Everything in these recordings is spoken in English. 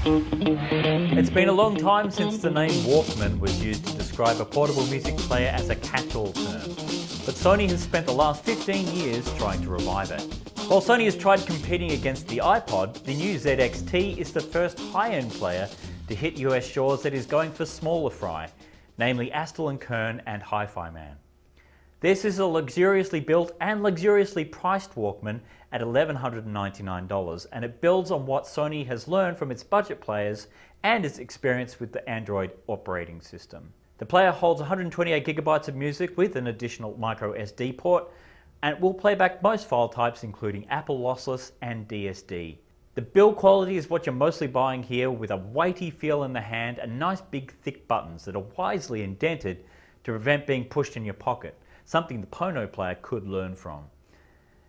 It's been a long time since the name Walkman was used to describe a portable music player as a catch-all term, but Sony has spent the last 15 years trying to revive it. While Sony has tried competing against the iPod, the new ZX2 is the first high-end player to hit US shores that is going for smaller fry, namely Astle & Kern and Hi-Fi Man. This is a luxuriously built and luxuriously priced Walkman at $1,199, and it builds on what Sony has learned from its budget players and its experience with the Android operating system. The player holds 128 gigabytes of music with an additional micro SD port, and it will play back most file types including Apple lossless and DSD. The build quality is what you're mostly buying here, with a weighty feel in the hand and nice big thick buttons that are wisely indented to prevent being pushed in your pocket, something the Pono player could learn from.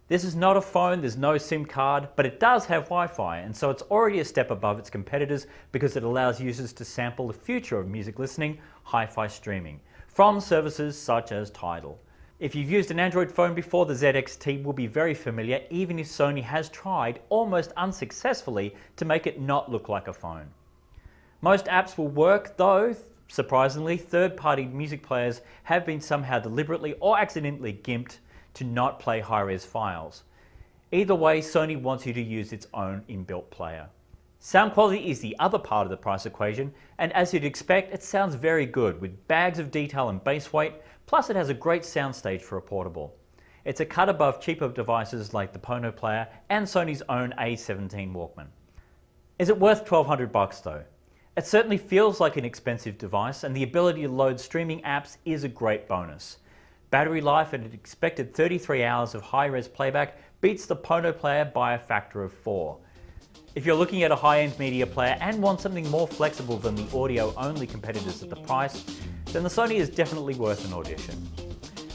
This is not a phone, there's no SIM card, but it does have Wi-Fi, and so it's already a step above its competitors because it allows users to sample the future of music listening, hi-fi streaming, from services such as Tidal. If you've used an Android phone before, the ZX2 will be very familiar, even if Sony has tried, almost unsuccessfully, to make it not look like a phone. Most apps will work, though surprisingly, third-party music players have been somehow deliberately or accidentally gimped to not play high-res files. Either way, Sony wants you to use its own inbuilt player. Sound quality is the other part of the price equation, and as you'd expect, it sounds very good with bags of detail and bass weight, plus it has a great soundstage for a portable. It's a cut above cheaper devices like the Pono player and Sony's own A17 Walkman. Is it worth $1,200 though? It certainly feels like an expensive device, and the ability to load streaming apps is a great bonus. Battery life at an expected 33 hours of high-res playback beats the Pono player by a factor of 4. If you're looking at a high-end media player and want something more flexible than the audio-only competitors at the price, then the Sony is definitely worth an audition.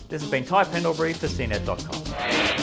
This has been Ty Pendlebury for CNET.com.